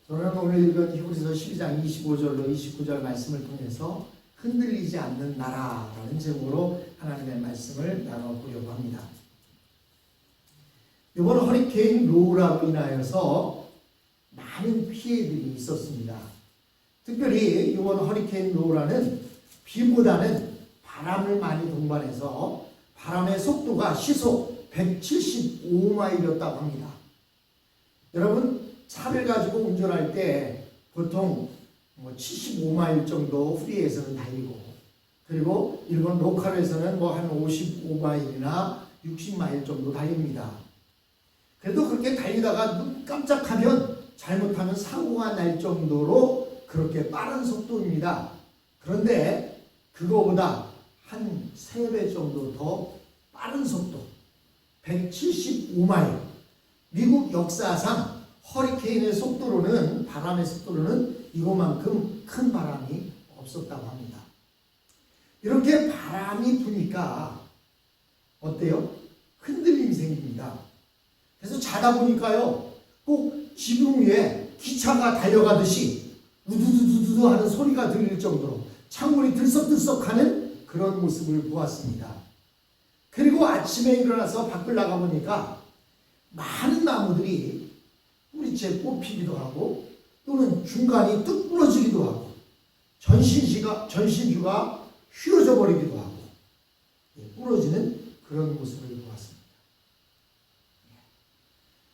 저는 오늘 읽은 히브리서 12장 25절로 29절 말씀을 통해서 흔들리지 않는 나라라는 제목으로 하나님의 말씀을 나눠보려고 합니다. 이번 허리케인 로우라로 인하여서 많은 피해들이 있었습니다. 특별히 이번 허리케인 로우라는 비보다는 바람을 많이 동반해서 바람의 속도가 시속 175마일이었다고 합니다. 여러분, 차를 가지고 운전할 때 보통 75마일 정도 프리에서는 달리고, 그리고 일본 로컬에서는 한 55마일이나 60마일 정도 달립니다. 그래도 그렇게 달리다가 눈 깜짝하면 잘못하면 사고가 날 정도로 그렇게 빠른 속도입니다. 그런데 그거보다 한 3배 정도 더 빠른 속도, 175마일. 미국 역사상 허리케인의 속도로는, 바람의 속도로는 이거만큼 큰 바람이 없었다고 합니다. 이렇게 바람이 부니까 어때요? 흔들림이 생깁니다. 그래서 자다 보니까요, 꼭 지붕 위에 기차가 달려가듯이 우두두두두 하는 소리가 들릴 정도로 창문이 들썩들썩하는 그런 모습을 보았습니다. 그리고 아침에 일어나서 밖을 나가보니까 많은 나무들이 뿌리채 뽑히기도 하고, 또는 중간이 뚝 부러지기도 하고, 전신주가 휘어져 버리기도 하고, 부러지는 그런 모습을 보았습니다.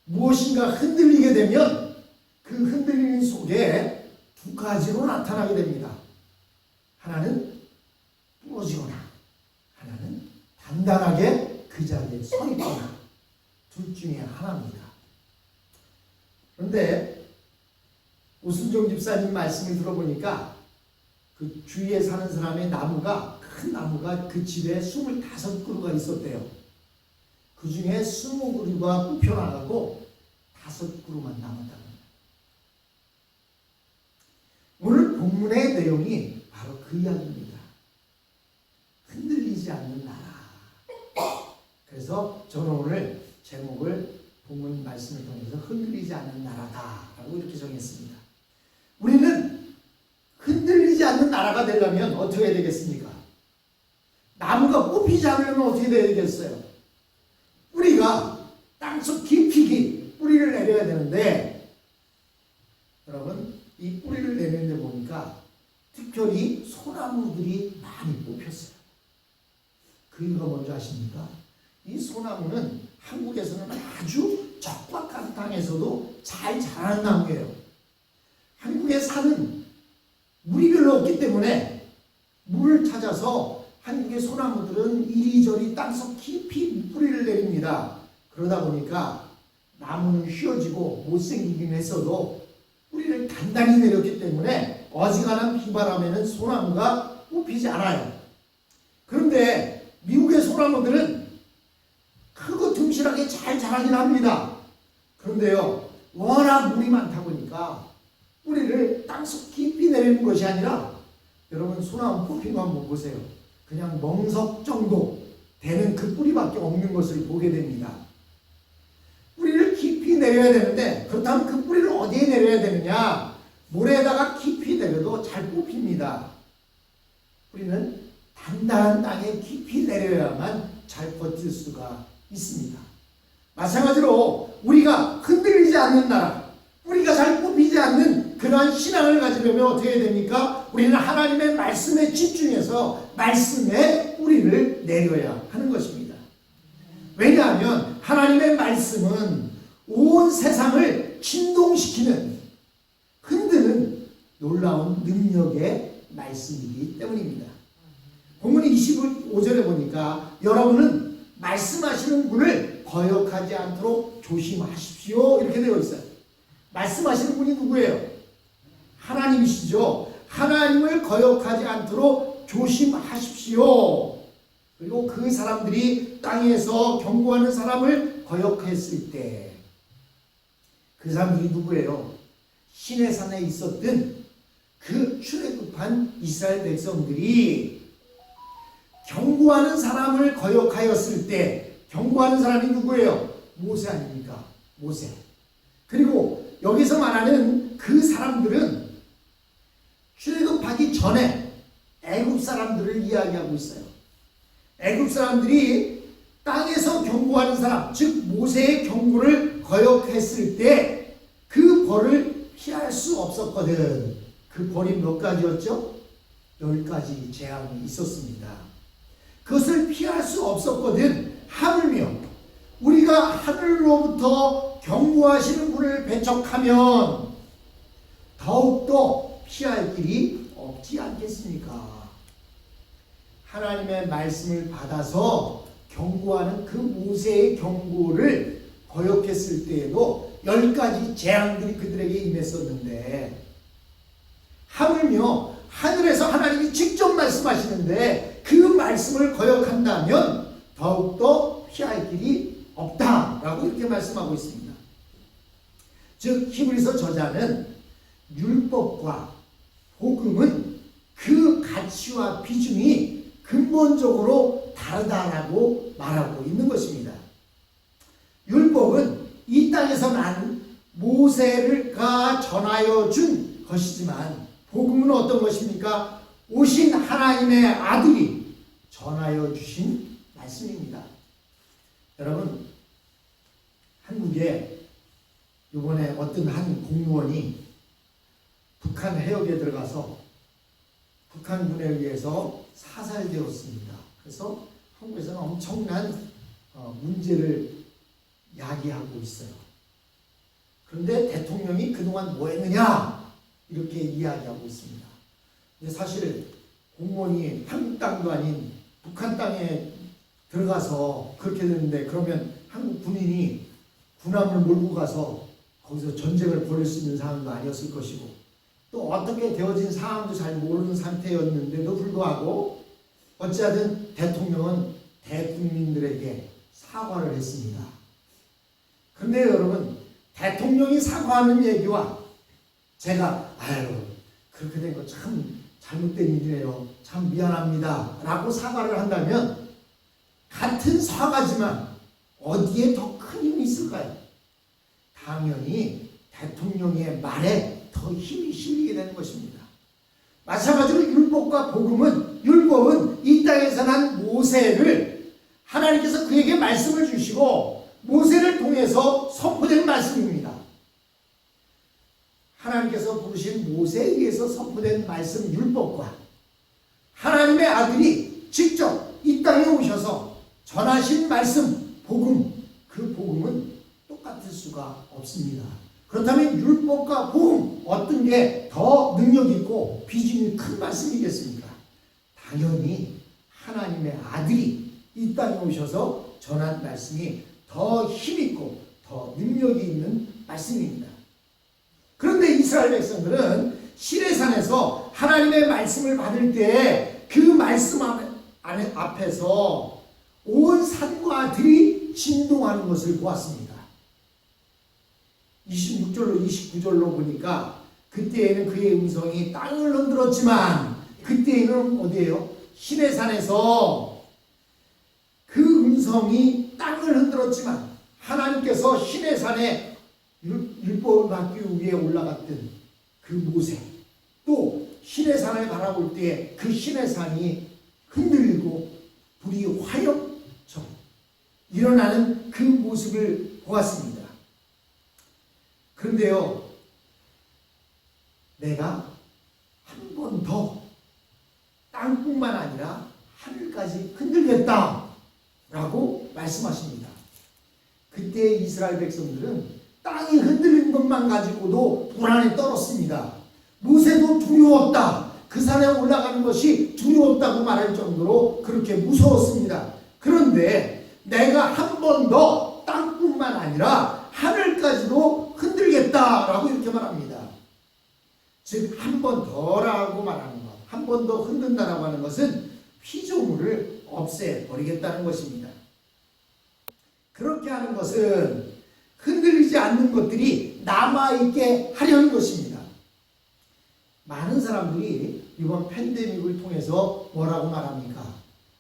무엇인가 흔들리게 되면 그 흔들리는 속에 두 가지로 나타나게 됩니다. 하나는 부러지거나, 하나는 단단하게 그 자리에 서 있거나, 둘 중에 하나입니다. 그런데 오순종 집사님 말씀을 들어보니까 그 주위에 사는 사람의 나무가, 큰 나무가 그 집에 25그루가 있었대요. 그 중에 20그루가 뽑혀나가고 5그루만 남았다고 합니다. 오늘 본문의 내용이 바로 그 이야기입니다. 흔들리지 않는 나라. 그래서 저는 오늘 제목을 본문 말씀을 통해서 흔들리지 않는 나라다라고 이렇게 정했습니다. 우리는 흔들리지 않는 나라가 되려면 어떻게 해야 되겠습니까? 나무가 뽑히지 않으려면 어떻게 해야 되겠어요? 뿌리가 땅속 깊이 뿌리를 내려야 되는데, 여러분, 이 뿌리를 내리는데 보니까 특별히 소나무들이 많이 뽑혔어요. 그 이유가 뭔지 아십니까? 이 소나무는 한국에서는 아주 적박한 땅에서도 잘 자라는 나무예요. 한국에 사는 물이 별로 없기 때문에 물을 찾아서 한국의 소나무들은 이리저리 땅속 깊이 뿌리를 내립니다. 그러다 보니까 나무는 휘어지고 못생기긴 했어도 뿌리를 단단히 내렸기 때문에 어지간한 비바람에는 소나무가 뽑히지 않아요. 그런데 미국의 소나무들은 크고 튼실하게 잘 자라긴 합니다. 그런데요, 워낙 물이 많다 보니까 뿌리를 땅속 깊이 내리는 것이 아니라, 여러분 소나무 뽑힌 거 한번 보세요. 그냥 멍석 정도 되는 그 뿌리밖에 없는 것을 보게 됩니다. 뿌리를 깊이 내려야 되는데, 그렇다면 그 뿌리를 어디에 내려야 되느냐? 모래에다가 깊이 내려도 잘 뽑힙니다. 뿌리는 단단한 땅에 깊이 내려야만 잘 버틸 수가 있습니다. 마찬가지로 우리가 흔들리지 않는 나라, 뿌리가 잘 뽑히지 않는 그러한 신앙을 가지려면 어떻게 해야 됩니까? 우리는 하나님의 말씀에 집중해서 말씀에 뿌리를 내려야 하는 것입니다. 왜냐하면 하나님의 말씀은 온 세상을 진동시키는, 흔드는 놀라운 능력의 말씀이기 때문입니다. 본문 25절에 보니까 여러분은 말씀하시는 분을 거역하지 않도록 조심하십시오, 이렇게 되어 있어요. 말씀하시는 분이 누구예요? 하나님이시죠. 하나님을 거역하지 않도록 조심하십시오. 그리고 그 사람들이 땅에서 경고하는 사람을 거역했을 때, 그 사람들이 누구예요? 시내산에 있었던 그 출애굽한 이스라엘 백성들이 경고하는 사람을 거역하였을 때, 경고하는 사람이 누구예요? 모세 아닙니까? 모세. 그리고 여기서 말하는 그 사람들은 출애굽하기 전에 애굽 사람들을 이야기하고 있어요. 애굽 사람들이 땅에서 경고하는 사람, 즉 모세의 경고를 거역했을 때 그 벌을 피할 수 없었거든. 그 벌이 몇 가지였죠? 10가지 재앙이 있었습니다. 그것을 피할 수 없었거든. 하물며 우리가 하늘로부터 경고하시는 분을 배척하면 더욱더 피할 길이 없지 않겠습니까? 하나님의 말씀을 받아서 경고하는 그 모세의 경고를 거역했을 때에도 10가지 재앙들이 그들에게 임했었는데, 하물며 하늘에서 하나님이 직접 말씀하시는데 그 말씀을 거역한다면 더욱더 피할 길이 없다라고 이렇게 말씀하고 있습니다. 즉 히브리서 저자는 율법과 복음은 그 가치와 비중이 근본적으로 다르다라고 말하고 있는 것입니다. 율법은 이 땅에서 난 모세가 전하여 준 것이지만 복음은 어떤 것입니까? 오신 하나님의 아들이 전하여 주신 말씀입니다. 여러분, 한국에 이번에 어떤 한 공무원이 북한 해역에 들어가서 북한군에 의해서 사살되었습니다. 그래서 한국에서는 엄청난 문제를 야기하고 있어요. 그런데 대통령이 그동안 뭐 했느냐? 이렇게 이야기하고 있습니다. 근데 사실 공무원이 한국 땅도 아닌 북한 땅에 들어가서 그렇게 되는데, 그러면 한국 군인이 군함을 몰고 가서 거기서 전쟁을 벌일 수 있는 상황도 아니었을 것이고, 또 어떻게 되어진 상황도 잘 모르는 상태였는데도 불구하고 어찌하든 대통령은 대국민들에게 사과를 했습니다. 그런데 여러분, 대통령이 사과하는 얘기와 제가 그렇게 된 거 참 잘못된 일이네요, 참 미안합니다 라고 사과를 한다면 같은 사과지만 어디에 더 큰 힘이 있을까요? 당연히 대통령의 말에 더 힘이 실리게 되는 것입니다. 마찬가지로 율법과 복음은, 율법은 이 땅에서 난 모세를 하나님께서 그에게 말씀을 주시고 모세를 통해서 선포된 말씀입니다. 하나님께서 부르신 모세에 의해서 선포된 말씀 율법과 하나님의 아들이 직접 이 땅에 오셔서 전하신 말씀 복음, 그 복음은 똑같을 수가 없습니다. 그렇다면 율법과 복음, 어떤 게 더 능력 있고 비중이 큰 말씀이겠습니까? 당연히 하나님의 아들이 이 땅에 오셔서 전한 말씀이 더 힘있고 더 능력이 있는 말씀입니다. 그런데 이스라엘 백성들은 시내산에서 하나님의 말씀을 받을 때 그 말씀 앞에서 온 산과 들이 진동하는 것을 보았습니다. 26절로 29절로 보니까 그때에는 그의 음성이 땅을 흔들었지만, 그때에는 어디예요? 시내산에서 그 음성이 땅을 흔들었지만 하나님께서 시내산에 율법을 받기 위해 올라갔던 그 모세, 또 시내산을 바라볼 때 그 시내산이 흔들리고 불이 화염처럼 일어나는 그 모습을 보았습니다. 그런데요, 내가 한 번 더 땅뿐만 아니라 하늘까지 흔들겠다 라고 말씀하십니다. 그때 이스라엘 백성들은 땅이 흔들린 것만 가지고도 불안에 떨었습니다. 모세도 두려웠다, 그 산에 올라가는 것이 두려웠다고 말할 정도로 그렇게 무서웠습니다. 그런데 내가 한 번 더 땅뿐만 아니라 하늘까지도 흔들겠다라고 이렇게 말합니다. 즉 한 번 더라고 말하는 것, 한 번 더 흔든다라고 하는 것은 피조물을 없애버리겠다는 것입니다. 그렇게 하는 것은 흔들리지 않는 것들이 남아있게 하려는 것입니다. 많은 사람들이 이번 팬데믹을 통해서 뭐라고 말합니까?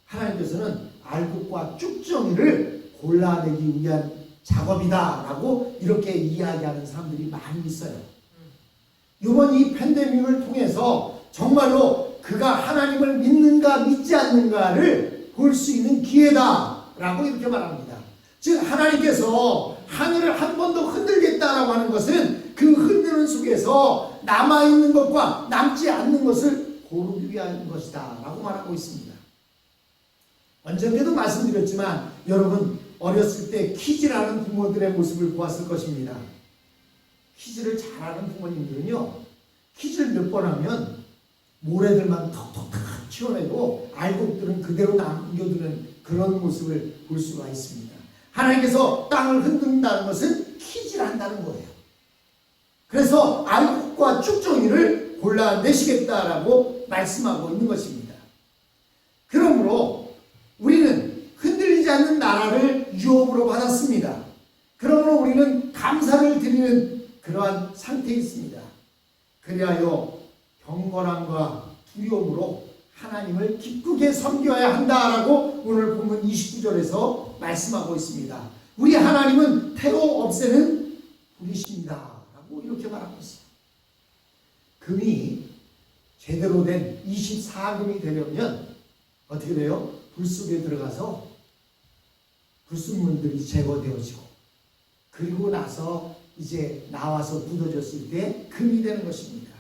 하나님께서는 알곡과 쭉정이를 골라내기 위한 작업이다라고 이렇게 이야기하는 사람들이 많이 있어요. 이번 이 팬데믹을 통해서 정말로 그가 하나님을 믿는가 믿지 않는가를 볼 수 있는 기회다라고 이렇게 말합니다. 즉 하나님께서 하늘을 한 번 더 흔들겠다라고 하는 것은 그 흔드는 속에서 남아있는 것과 남지 않는 것을 고르기 위한 것이다 라고 말하고 있습니다. 언젠가도 말씀드렸지만 여러분 어렸을 때 퀴즈라는 부모들의 모습을 보았을 것입니다. 퀴즈를 잘하는 부모님들은요, 퀴즈를 몇 번 하면 모래들만 톡톡톡 치워내고 알곡들은 그대로 남겨두는 그런 모습을 볼 수가 있습니다. 하나님께서 땅을 흔든다는 것은 퀴즈를 한다는 거예요. 그래서 알곡과 쭉정이를 골라내시겠다라고 말씀하고 있는 것입니다. 그러므로 우리는 흔들리지 않는 나라를 유업으로 받았습니다. 그러므로 우리는 감사를 드리는 그러한 상태에 있습니다. 그리하여 경건함과 두려움으로 하나님을 기쁘게 섬겨야 한다라고 오늘 본문 29절에서 말씀하고 있습니다. 우리 하나님은 태워 없애는 분이십니다 라고 이렇게 말하고 있어요. 금이 제대로 된 24금이 되려면 어떻게 돼요? 불 속에 들어가서 불순물들이 제거되어지고 그리고 나서 이제 나와서 묻어졌을 때 금이 되는 것입니다.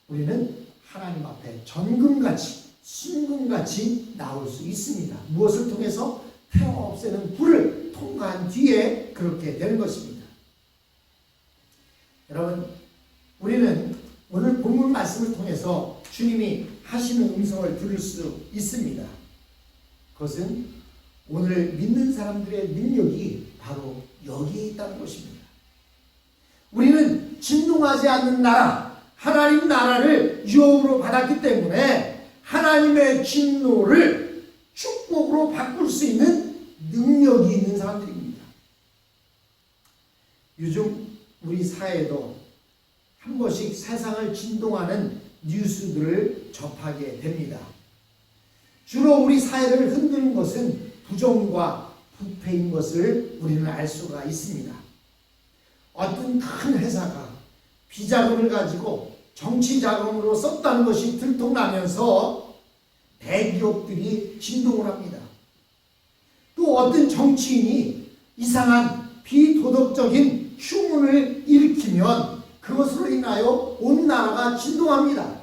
우리는 하나님 앞에 전금같이 순금같이 나올 수 있습니다. 무엇을 통해서? 태워 없애는 불을 통과한 뒤에 그렇게 되는 것입니다. 여러분, 우리는 오늘 본문 말씀을 통해서 주님이 하시는 음성을 들을 수 있습니다. 그것은 오늘 믿는 사람들의 능력이 바로 여기에 있다는 것입니다. 우리는 진동하지 않는 나라, 하나님 나라를 유업으로 받았기 때문에 하나님의 진노를 축복으로 바꿀 수 있는 능력이 있는 사람들입니다. 요즘 우리 사회도 한 번씩 세상을 진동하는 뉴스들을 접하게 됩니다. 주로 우리 사회를 흔드는 것은 부정과 부패인 것을 우리는 알 수가 있습니다. 어떤 큰 회사가 비자금을 가지고 정치 자금으로 썼다는 것이 들통나면서 대기업들이 진동을 합니다. 또 어떤 정치인이 이상한 비도덕적인 흉문을 일으키면 그것으로 인하여 온 나라가 진동합니다.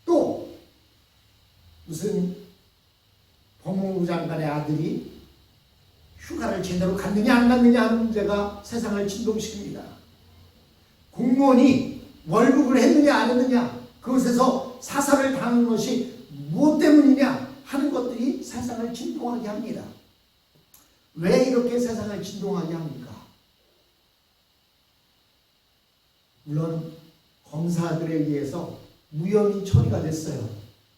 또 무슨 법무부 장관의 아들이 휴가를 제대로 갔느냐 안 갔느냐 하는 문제가 세상을 진동시킵니다. 공무원이 월북을 했느냐 안 했느냐, 그것에서 사살을 당한 것이 무엇 때문이냐 하는 것들이 세상을 진동하게 합니다. 왜 이렇게 세상을 진동하게 합니까? 물론 검사들에 의해서 무혐의 처리가 됐어요.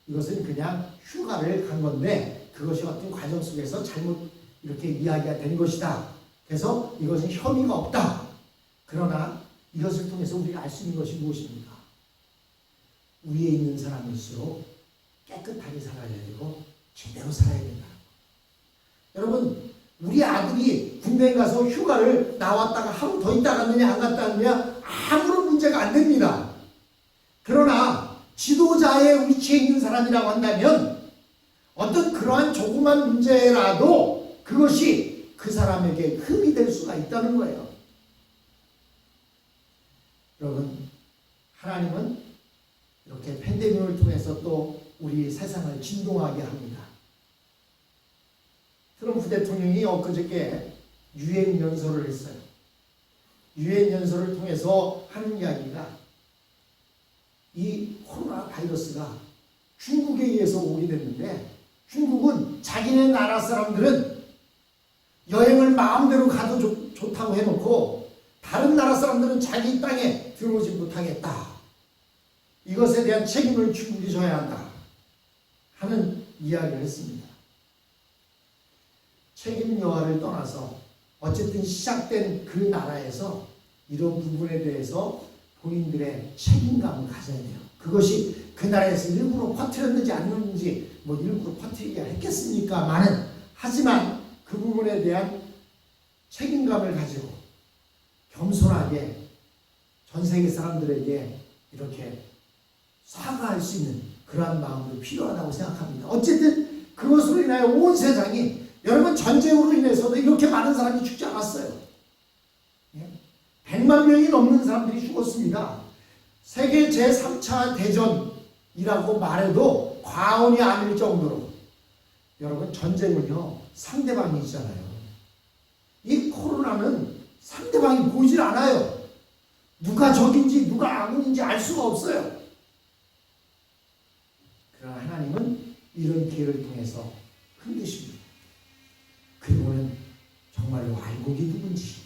이것은 그냥 휴가를 간 건데 그것이 어떤 과정 속에서 잘못 이렇게 이야기가 된 것이다. 그래서 이것은 혐의가 없다. 그러나 이것을 통해서 우리가 알 수 있는 것이 무엇입니까? 위에 있는 사람일수록 깨끗하게 살아야 되고 제대로 살아야 된다. 여러분, 우리 아들이 군대에 가서 휴가를 나왔다가 하루 더 있다 갔느냐 안 갔다 갔느냐 아무런 문제가 안 됩니다. 그러나 지도자의 위치에 있는 사람이라고 한다면 어떤 그러한 조그만 문제라도 그것이 그 사람에게 흠이 될 수가 있다는 거예요. 여러분, 하나님은 이렇게 팬데믹을 통해서 또 우리 세상을 진동하게 합니다. 트럼프 대통령이 엊그저께 유엔 연설을 했어요. 유엔 연설을 통해서 하는 이야기가 이 코로나 바이러스가 중국에 의해서 오게 됐는데 중국은 자기네 나라 사람들은 여행을 마음대로 가도 좋다고 해놓고 다른 나라 사람들은 자기 땅에 들어오지 못하겠다. 이것에 대한 책임을 중국이 져야 한다 하는 이야기를 했습니다. 책임 여하를 떠나서 어쨌든 시작된 그 나라에서 이런 부분에 대해서 본인들의 책임감을 가져야 돼요. 그것이 그 나라에서 일부러 퍼뜨렸는지 아니었는지 일부러 퍼뜨리게 했겠습니까? 하지만 그 부분에 대한 책임감을 가지고 겸손하게 전 세계 사람들에게 이렇게 사과할 수 있는 그러한 마음도 필요하다고 생각합니다. 어쨌든 그것으로 인하여 온 세상이, 여러분, 전쟁으로 인해서도 이렇게 많은 사람이 죽지 않았어요. 100만 명이 넘는 사람들이 죽었습니다. 세계 제3차 대전이라고 말해도 과언이 아닐 정도로, 여러분, 전쟁은요 상대방이 있잖아요. 이 코로나는 상대방이 보이질 않아요. 누가 적인지 누가 아군인지 알 수가 없어요. 그러나 하나님은 이런 기회를 통해서 흔드십니다. 그리고는 정말로 알곡이 누군지,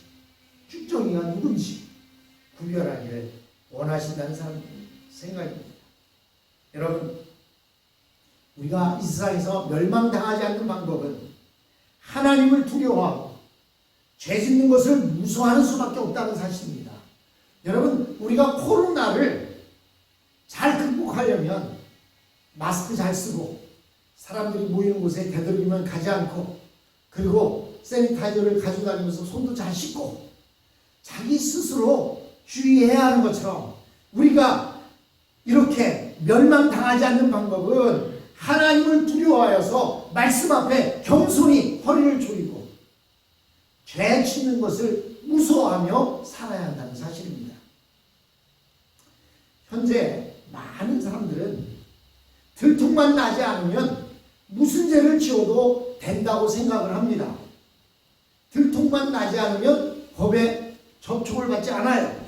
쭉정이가 누군지 구별하기를 원하신다는 생각입니다. 여러분, 우리가 이 세상에서 멸망당하지 않는 방법은 하나님을 두려워하고 죄 짓는 것을 무서워하는 수밖에 없다는 사실입니다. 여러분, 우리가 코로나를 잘 극복하려면 마스크 잘 쓰고 사람들이 모이는 곳에 되도록이면 가지 않고, 그리고 세니타이저를 가지고 다니면서 손도 잘 씻고 자기 스스로 주의해야 하는 것처럼, 우리가 이렇게 멸망당하지 않는 방법은 하나님을 두려워하여서 말씀 앞에 겸손히 허리를 조이고 죄 짓는 것을 무서워하며 살아야 한다는 사실입니다. 현재 많은 사람들은 들통만 나지 않으면 무슨 죄를 지어도 된다고 생각을 합니다. 들통만 나지 않으면 법에 접촉을 받지 않아요.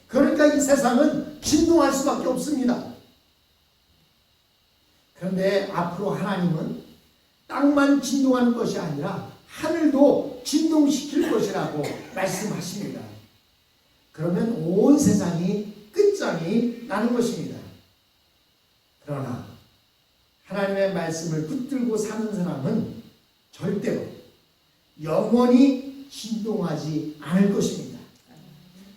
그러니까 이 세상은 진동할 수밖에 없습니다. 그런데 앞으로 하나님은 땅만 진동하는 것이 아니라 하늘도 진동시킬 것이라고 말씀하십니다. 그러면 온 세상이 끝장이 나는 것입니다. 그러나 하나님의 말씀을 붙들고 사는 사람은 절대로 영원히 진동하지 않을 것입니다.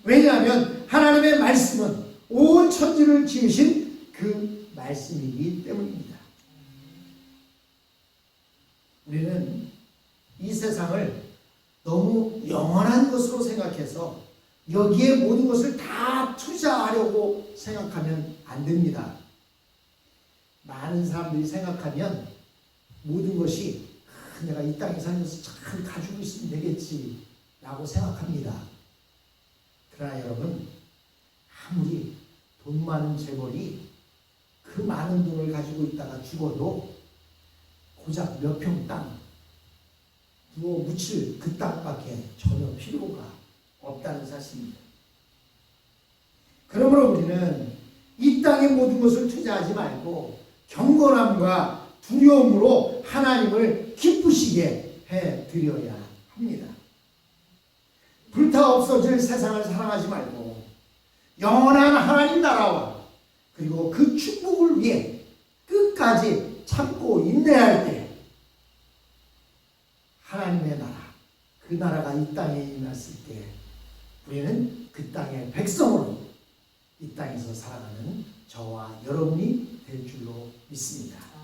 왜냐하면 하나님의 말씀은 온 천지를 지으신 그 말씀이기 때문입니다. 우리는 이 세상을 너무 영원한 것으로 생각해서 여기에 모든 것을 다 투자하려고 생각하면 안 됩니다. 많은 사람들이 생각하면 모든 것이 내가 이 땅에 살면서 잘 가지고 있으면 되겠지 라고 생각합니다. 그러나 여러분, 아무리 돈 많은 재벌이 그 많은 돈을 가지고 있다가 죽어도 고작 몇 평 땅 부어 묻힐 그 땅밖에 전혀 필요가 없다는 사실입니다. 그러므로 우리는 이 땅의 모든 것을 투자하지 말고 경건함과 두려움으로 하나님을 기쁘시게 해드려야 합니다. 불타 없어질 세상을 사랑하지 말고 영원한 하나님 나라와 그리고 그 축복을 위해 끝까지 참고 인내할 때 하나님의 나라, 그 나라가 이 땅에 임했을 때 우리는 그 땅의 백성으로 이 땅에서 살아가는 저와 여러분이 될 줄로 믿습니다.